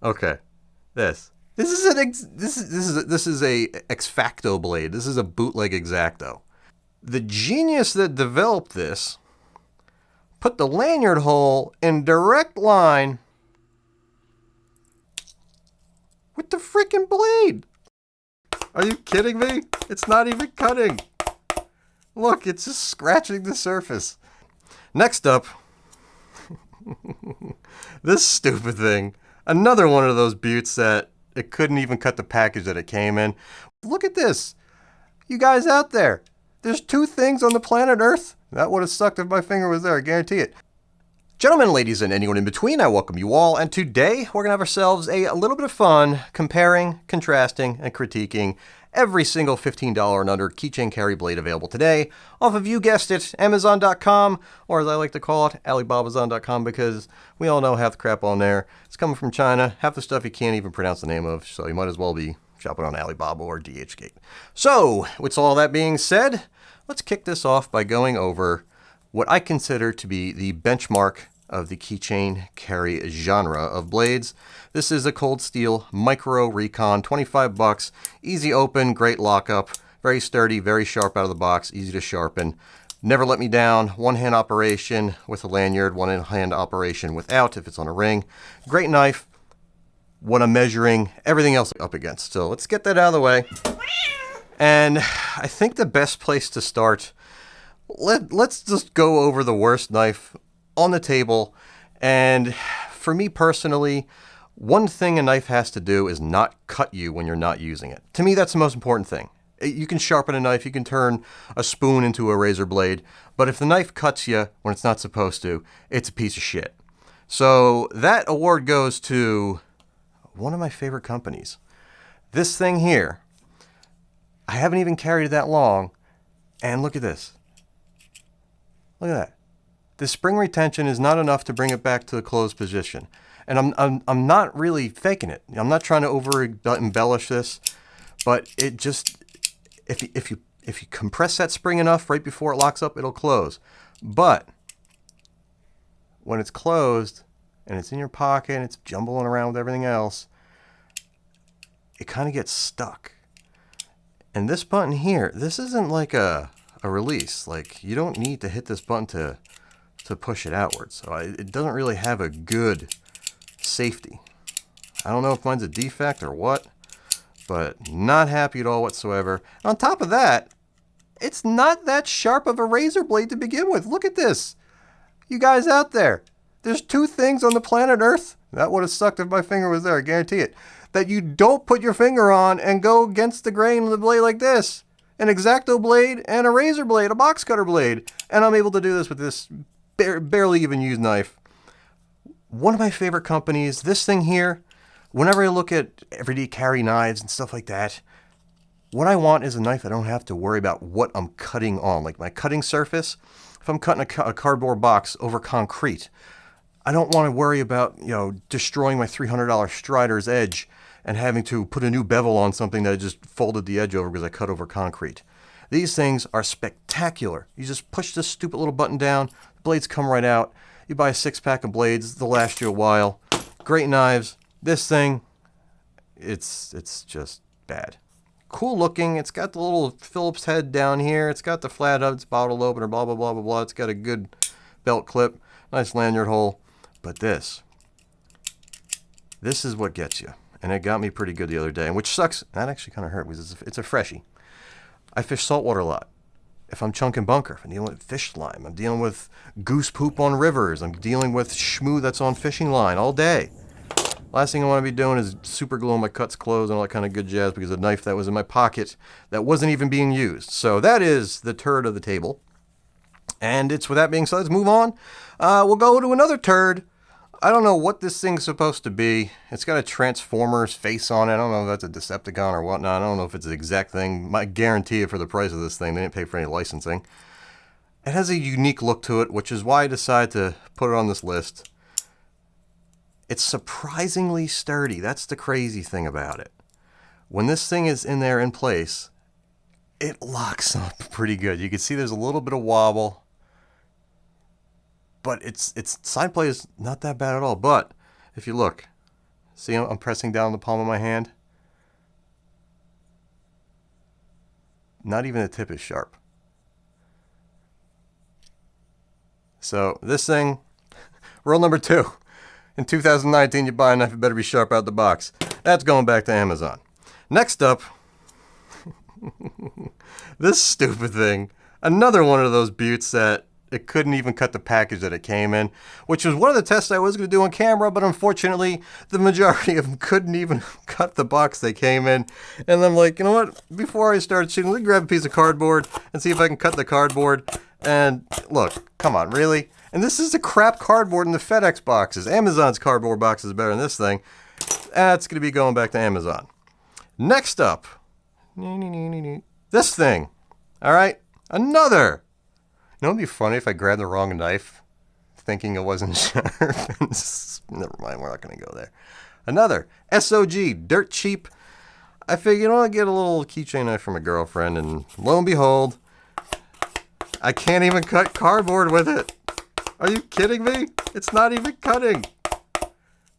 Okay, this is this is a X-Facto blade. This is a bootleg X-Acto. The genius that developed this put the lanyard hole in direct line with the freaking blade. Are you kidding me? It's not even cutting. Look, it's just scratching the surface. Next up, this stupid thing. Another one of those buttes that it couldn't even cut the package that it came in. Look at this. You guys out there, there's two things on the planet Earth. That would have sucked if my finger was there, I guarantee it. Gentlemen, ladies, and anyone in between, I welcome you all, and today we're going to have ourselves a little bit of fun comparing, contrasting, and critiquing every single $15 and under keychain carry blade available today off of, you guessed it, Amazon.com, or as I like to call it, Alibabazon.com, because we all know half the crap on there. It's coming from China, half the stuff you can't even pronounce the name of, so you might as well be shopping on Alibaba or DHgate. So, with all that being said, let's kick this off by going over what I consider to be the benchmark of the keychain carry genre of blades. This is a cold steel micro recon, 25 bucks, easy open, great lockup, very sturdy, very sharp out of the box, easy to sharpen. Never let me down. One hand operation with a lanyard, one hand operation without if it's on a ring. Great knife. What I'm measuring, everything else up against. So let's get that out of the way. And I think the best place to start, let's just go over the worst knife on the table. And for me personally, one thing a knife has to do is not cut you when you're not using it. To me, that's the most important thing. You can sharpen a knife, you can turn a spoon into a razor blade, but if the knife cuts you when it's not supposed to, it's a piece of shit. So that award goes to one of my favorite companies. This thing here, I haven't even carried it that long, and look at this. Look at that. The spring retention is not enough to bring it back to the closed position. And I'm not really faking it. I'm not trying to over embellish this, but it just, if you compress that spring enough right before it locks up, it'll close. But when it's closed and it's in your pocket and it's jumbling around with everything else, it kind of gets stuck. And this button here, this isn't like a release. Like, you don't need to hit this button to push it outwards. So it doesn't really have a good safety. I don't know if mine's a defect or what, but not happy at all whatsoever. And on top of that, it's not that sharp of a razor blade to begin with. Look at this. You guys out there, there's two things on the planet Earth, that would have sucked if my finger was there, I guarantee it, that you don't put your finger on and go against the grain of the blade like this. An X-Acto blade and a razor blade, a box cutter blade. And I'm able to do this with this barely even used knife. One of my favorite companies, this thing here, whenever I look at everyday carry knives and stuff like that, what I want is a knife I don't have to worry about what I'm cutting on. Like my cutting surface, if I'm cutting a cardboard box over concrete, I don't want to worry about, destroying my $300 Strider's edge and having to put a new bevel on something that I just folded the edge over because I cut over concrete. These things are spectacular. You just push this stupid little button down, the blades come right out. You buy a 6-pack of blades, they'll last you a while. Great knives. This thing, it's just bad. Cool looking. It's got the little Phillips head down here. It's got the flat hub, it's bottle opener, blah, blah, blah, blah, blah. It's got a good belt clip, nice lanyard hole. But this is what gets you. And it got me pretty good the other day, which sucks. That actually kind of hurt because it's a freshie. I fish saltwater a lot. If I'm chunking bunker, if I'm dealing with fish slime, I'm dealing with goose poop on rivers, I'm dealing with shmoo that's on fishing line all day. Last thing I want to be doing is super gluing my cuts closed and all that kind of good jazz because a knife that was in my pocket that wasn't even being used. So that is the turd of the table. And it's with that being said, let's move on. We'll go to another turd. I don't know what this thing's supposed to be. It's got a Transformers face on it. I don't know if that's a Decepticon or whatnot. I don't know if it's the exact thing. I guarantee it for the price of this thing. They didn't pay for any licensing. It has a unique look to it, which is why I decided to put it on this list. It's surprisingly sturdy. That's the crazy thing about it. When this thing is in there in place, it locks up pretty good. You can see there's a little bit of wobble. But its side play is not that bad at all. But if you look, See, I'm pressing down the palm of my hand. Not even the tip is sharp. So this thing, rule number 2. In 2019, you buy a knife, it better be sharp out the box. That's going back to Amazon. Next up, this stupid thing. Another one of those buttes that it couldn't even cut the package that it came in, which was one of the tests I was going to do on camera, but unfortunately, the majority of them couldn't even cut the box they came in. And I'm like, you know what? Before I start shooting, let me grab a piece of cardboard and see if I can cut the cardboard. And look, come on, really? And this is the crap cardboard in the FedEx boxes. Amazon's cardboard box is better than this thing. That's going to be going back to Amazon. Next up, this thing. All right, another. You know, it'd be funny if I grabbed the wrong knife, thinking it wasn't sharp. Never mind, we're not going to go there. Another SOG, dirt cheap. I figured, you know, I'll get a little keychain knife from a girlfriend, and lo and behold, I can't even cut cardboard with it. Are you kidding me? It's not even cutting.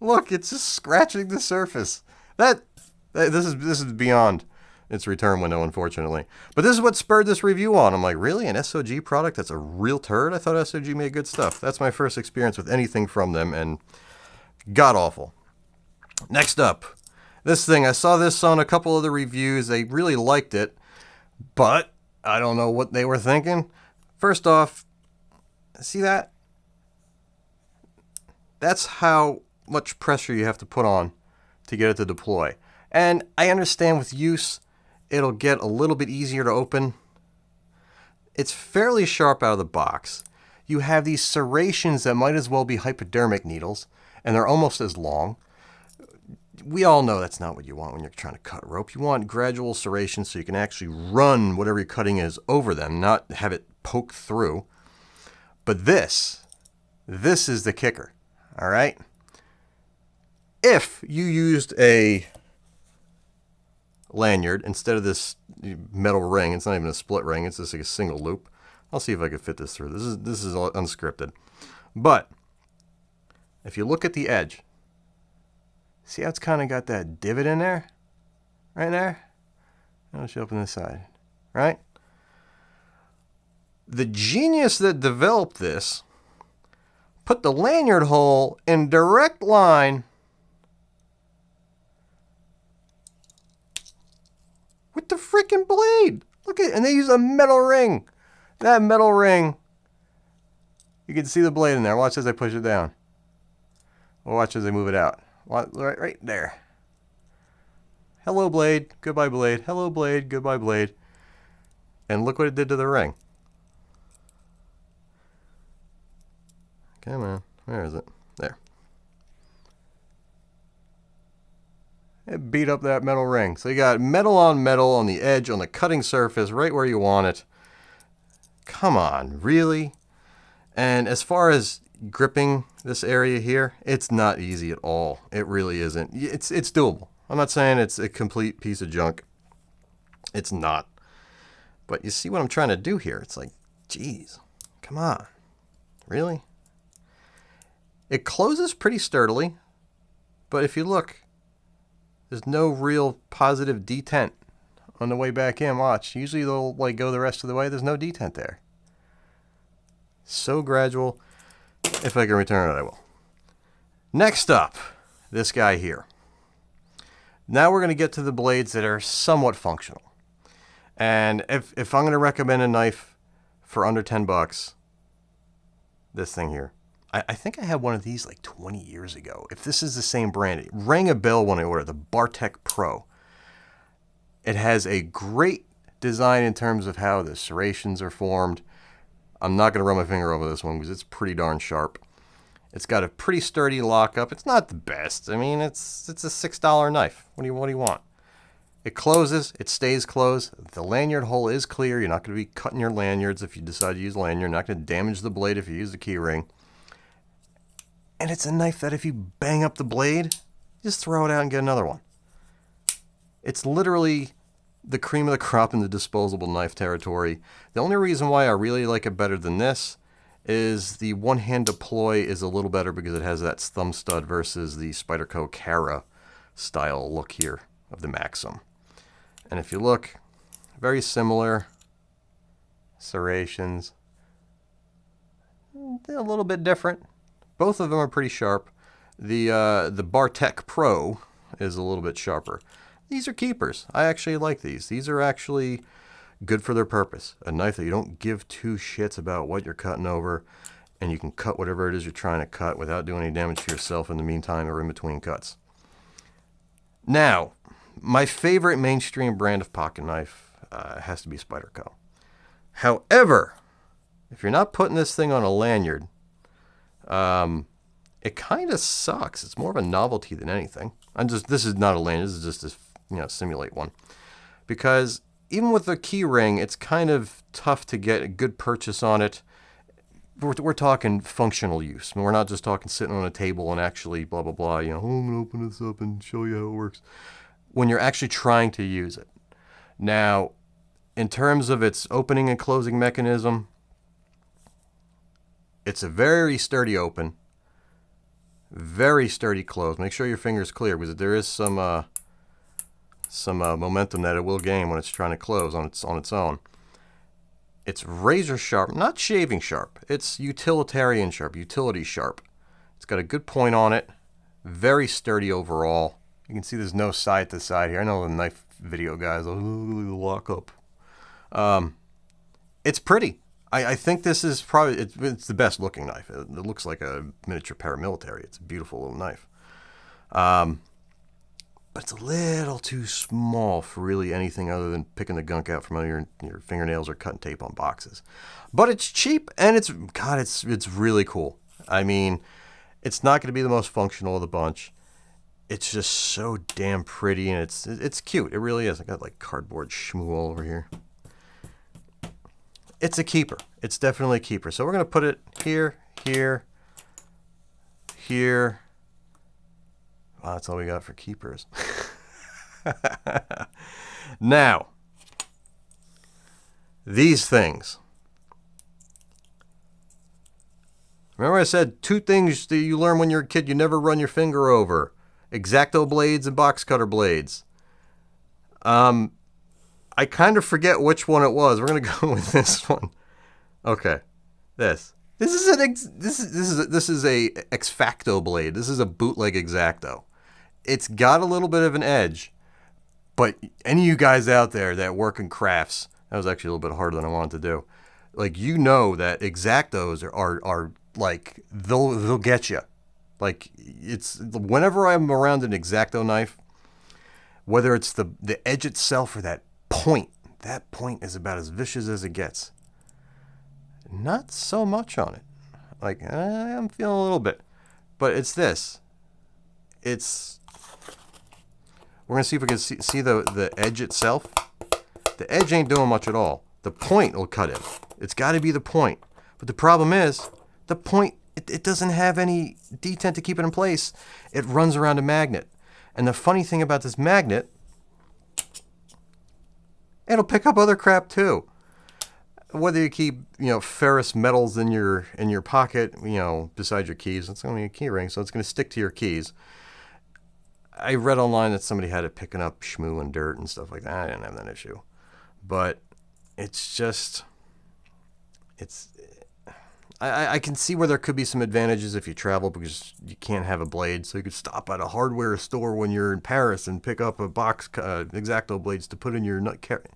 Look, it's just scratching the surface. This is beyond its return window, unfortunately. But this is what spurred this review on. I'm like, really? An SOG product that's a real turd? I thought SOG made good stuff. That's my first experience with anything from them, and god-awful. Next up, this thing. I saw this on a couple of the reviews. They really liked it, but I don't know what they were thinking. First off, see that? That's how much pressure you have to put on to get it to deploy. And I understand with use, it'll get a little bit easier to open. It's fairly sharp out of the box. You have these serrations that might as well be hypodermic needles, and they're almost as long. We all know that's not what you want when you're trying to cut rope. You want gradual serrations so you can actually run whatever you're cutting is over them, not have it poke through. But this is the kicker, all right? If you used a lanyard instead of this metal ring, it's not even a split ring, it's just like a single loop. I'll see if I can fit this through. This is all unscripted. But if you look at the edge, see how it's kind of got that divot in there? Right there? I'll show up on this side, right? The genius that developed this put the lanyard hole in direct line with the freaking blade. Look at it. And they use a metal ring. That metal ring, you can see the blade in there. Watch as I push it down. Or watch as I move it out. Right there. Hello, blade. Goodbye, blade. Hello, blade. Goodbye, blade. And look what it did to the ring. Come on. Where is it? There. It beat up that metal ring. So you got metal on the edge, on the cutting surface, right where you want it. Come on, really? And as far as gripping this area here, it's not easy at all. It really isn't. It's doable. I'm not saying it's a complete piece of junk. It's not. But you see what I'm trying to do here? It's like, geez, come on. Really? It closes pretty sturdily, but if you look, there's no real positive detent on the way back in. Watch. Usually they'll like go the rest of the way. There's no detent there. So gradual. If I can return it, I will. Next up, this guy here. Now we're going to get to the blades that are somewhat functional. And if I'm going to recommend a knife for under 10 bucks, this thing here. I think I had one of these like 20 years ago. If this is the same brand, it rang a bell when I ordered the Bartech Pro. It has a great design in terms of how the serrations are formed. I'm not going to run my finger over this one because it's pretty darn sharp. It's got a pretty sturdy lockup. It's not the best. I mean, it's a $6 knife. What do you want? It closes. It stays closed. The lanyard hole is clear. You're not going to be cutting your lanyards if you decide to use lanyard. You're not going to damage the blade if you use the key ring. And it's a knife that if you bang up the blade, just throw it out and get another one. It's literally the cream of the crop in the disposable knife territory. The only reason why I really like it better than this is the one-hand deploy is a little better because it has that thumb stud versus the Spyderco Cara style look here of the Maxim. And if you look, very similar serrations, a little bit different. Both of them are pretty sharp. The Bartech Pro is a little bit sharper. These are keepers. I actually like these. These are actually good for their purpose. A knife that you don't give two shits about what you're cutting over, and you can cut whatever it is you're trying to cut without doing any damage to yourself in the meantime or in between cuts. Now, my favorite mainstream brand of pocket knife has to be Spyderco. However, if you're not putting this thing on a lanyard, it kind of sucks. It's more of a novelty than anything. This is not a lanyard. This is just to simulate one. Because even with the key ring, it's kind of tough to get a good purchase on it. We're talking functional use. We're not just talking sitting on a table and actually blah, blah, blah. I'm going to open this up and show you how it works. When you're actually trying to use it. Now, in terms of its opening and closing mechanism, it's a very sturdy open, very sturdy close. Make sure your finger's clear because there is some momentum that it will gain when it's trying to close on its own. It's razor sharp, not shaving sharp. It's utilitarian sharp, utility sharp. It's got a good point on it. Very sturdy overall. You can see there's no side to side here. I know the knife video guys will lock up. It's pretty. I think this is probably, it's the best looking knife. It looks like a miniature paramilitary. It's a beautiful little knife. But it's a little too small for really anything other than picking the gunk out from under your fingernails or cutting tape on boxes. But it's cheap and it's really cool. I mean, it's not going to be the most functional of the bunch. It's just so damn pretty and it's cute. It really is. I got like cardboard schmoo all over here. It's a keeper. It's definitely a keeper. So we're going to put it here, here, here. Wow, that's all we got for keepers. Now, these things. Remember I said 2 things that you learn when you're a kid you never run your finger over. X-Acto blades and box cutter blades. I kind of forget which one it was. We're gonna go with this one. Okay, this is a X-Facto blade. This is a bootleg X-Acto. It's got a little bit of an edge, but any of you guys out there that work in crafts, that was actually a little bit harder than I wanted to do. Like that X-Actos are like they'll get you. Like it's whenever I'm around an X-Acto knife, whether it's the edge itself or that point is about as vicious as it gets. Not so much on it. Like I'm feeling a little bit, but it's this. We're gonna see if we can see the edge itself. The edge ain't doing much at all. The point will cut it. It's got to be the point. But the problem is the point. It doesn't have any detent to keep it in place. It runs around a magnet. And the funny thing about this magnet, it'll pick up other crap too. Whether you keep, ferrous metals in your pocket, beside your keys, it's only a key ring, so it's going to stick to your keys. I read online that somebody had it picking up schmoo and dirt and stuff like that. I didn't have that issue. But it's just, I can see where there could be some advantages if you travel because you can't have a blade. So you could stop at a hardware store when you're in Paris and pick up a box X-Acto blades to put in your nut carry.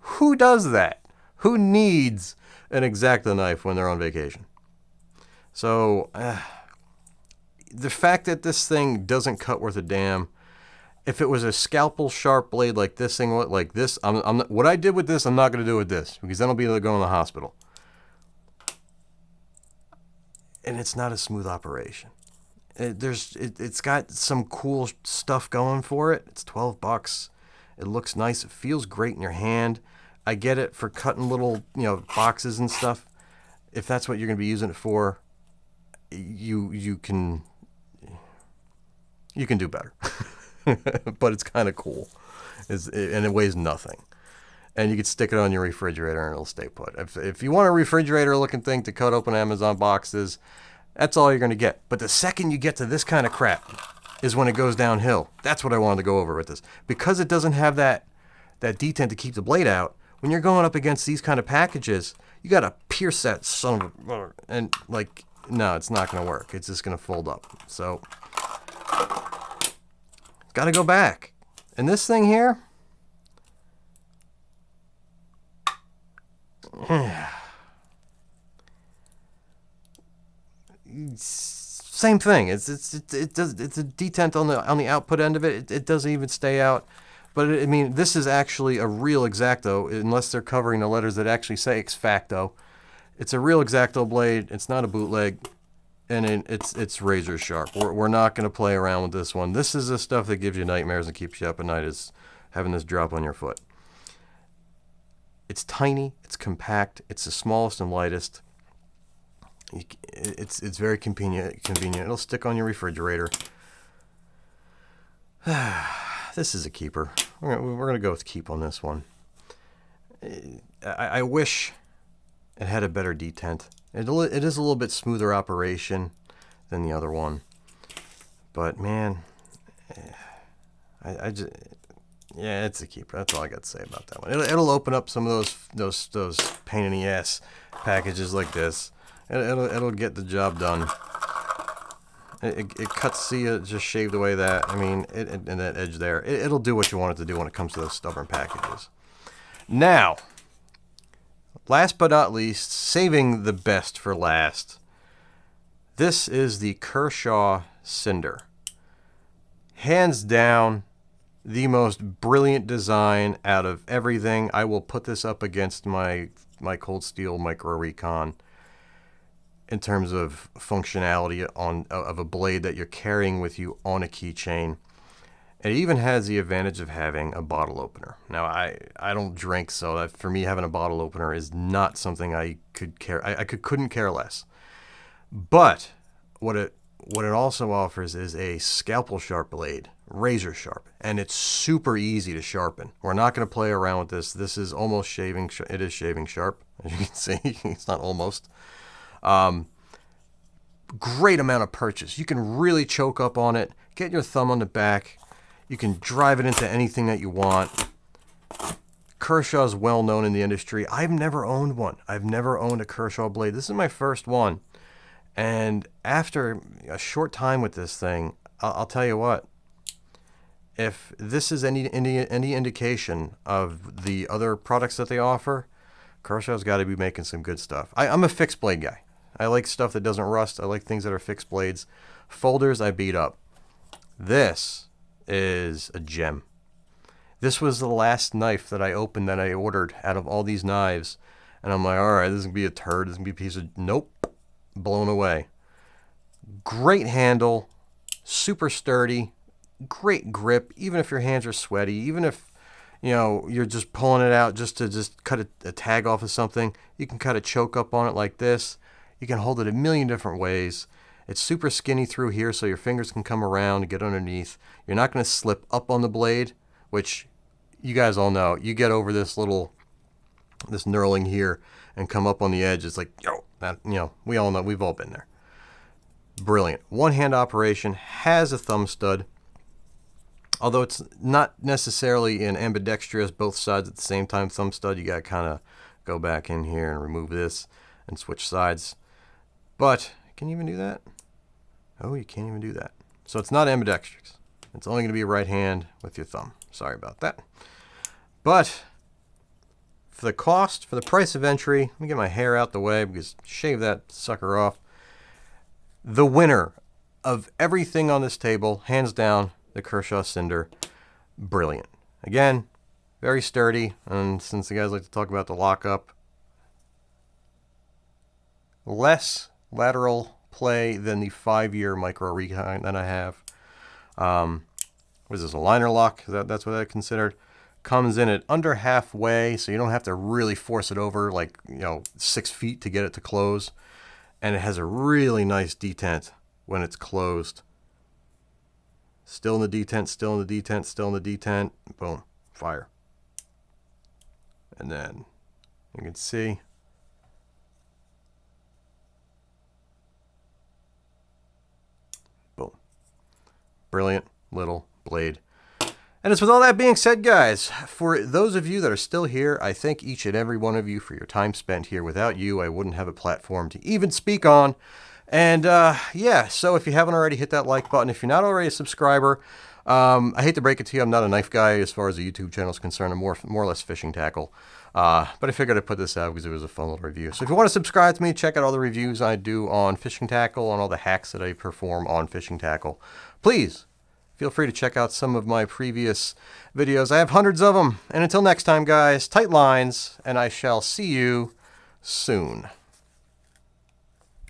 Who does that? Who needs an X-Acto knife when they're on vacation? So the fact that this thing doesn't cut worth a damn. If it was a scalpel sharp blade like this thing, like this, I'm not, what I did with this, I'm not going to do with this because then I'll be able to go in the hospital. And it's not a smooth operation. It's got some cool stuff going for it. It's $12. It looks nice. It feels great in your hand. I get it for cutting little, boxes and stuff. If that's what you're going to be using it for, you can do better. But it's kind of cool. And it weighs nothing. and you can stick it on your refrigerator and it'll stay put. If you want a refrigerator looking thing to cut open Amazon boxes, that's all you're going to get. But the second you get to this kind of crap is when it goes downhill. That's what I wanted to go over with this. Because it doesn't have that detent to keep the blade out, when you're going up against these kind of packages, you got to pierce that son of a... And, like, no, it's not going to work. It's just going to fold up. So, got to go back. And this thing here... Same thing. It's a detent on the output end of it. It doesn't even stay out. But I mean, this is actually a real X-Acto, unless they're covering the letters that actually say X-Facto. It's a real X-Acto blade. It's not a bootleg, and it's razor sharp. We're not going to play around with this one. This is the stuff that gives you nightmares and keeps you up at night, is having this drop on your foot. It's tiny. It's compact. It's the smallest and lightest. It's very convenient. It'll stick on your refrigerator. This is a keeper. We're gonna go with keep on this one. I wish it had a better detent. It is a little bit smoother operation than the other one, but man, I just, yeah, it's a keeper. That's all I got to say about that one. It'll open up some of those pain in the ass packages like this. It'll get the job done. It cuts, see, it just shaved away that. I mean, and that edge there. It'll do what you want it to do when it comes to those stubborn packages. Now, last but not least, saving the best for last. This is the Kershaw Cinder. Hands down, the most brilliant design out of everything. I will put this up against my Cold Steel Micro Recon in terms of functionality of a blade that you're carrying with you on a keychain. It even has the advantage of having a bottle opener. Now, I don't drink, so that for me, having a bottle opener is not something I could care. I couldn't care less. But what it also offers is a scalpel sharp blade, razor sharp, and it's super easy to sharpen. We're not going to play around with this. This is almost shaving. It is shaving sharp, as you can see. It's not almost. Great amount of purchase. You can really choke up on it, get your thumb on the back. You can drive it into anything that you want. Kershaw's well known in the industry. I've never owned one. I've never owned a Kershaw blade. This is my first one. And after a short time with this thing, I'll tell you what, if this is any indication of the other products that they offer, Kershaw's got to be making some good stuff. I'm a fixed blade guy. I like stuff that doesn't rust. I like things that are fixed blades. Folders, I beat up. This is a gem. This was the last knife that I opened that I ordered out of all these knives. And I'm like, all right, this is going to be a turd. This is going to be a piece of... Nope. Blown away. Great handle. Super sturdy. Great grip. Even if your hands are sweaty. Even if, you know, you're just pulling it out just to cut a tag off of something. You can cut a choke up on it like this. You can hold it a million different ways. It's super skinny through here so your fingers can come around and get underneath. You're not going to slip up on the blade, which you guys all know. You get over this knurling here and come up on the edge. It's like, yo, that, you know, we all know. We've all been there. Brilliant. One-hand operation, has a thumb stud. Although it's not necessarily an ambidextrous, both sides at the same time thumb stud. You got to kind of go back in here and remove this and switch sides. But, can you even do that? Oh, you can't even do that. So it's not ambidextrous. It's only going to be right hand with your thumb. Sorry about that. But, for the cost, for the price of entry, let me get my hair out the way because shave that sucker off. The winner of everything on this table, hands down, the Kershaw Cinder. Brilliant. Again, very sturdy, and since the guys like to talk about the lockup, less lateral play than the 5-year Micro Recon that I have. What is this, a liner lock? That's what I considered. Comes in at under halfway, so you don't have to really force it over like, 6 feet to get it to close. And it has a really nice detent when it's closed. Still in the detent, still in the detent, still in the detent. Boom, fire. And then you can see. Boom. Brilliant little blade. And it's with all that being said, guys, for those of you that are still here, I thank each and every one of you for your time spent here. Without you, I wouldn't have a platform to even speak on. And yeah, so if you haven't already, hit that like button. If you're not already a subscriber, I hate to break it to you, I'm not a knife guy as far as the YouTube channel is concerned. I'm more or less fishing tackle. But I figured I'd put this out because it was a fun little review. So if you want to subscribe to me, check out all the reviews I do on fishing tackle, on all the hacks that I perform on fishing tackle. Please feel free to check out some of my previous videos. I have hundreds of them. And until next time, guys, tight lines, and I shall see you soon.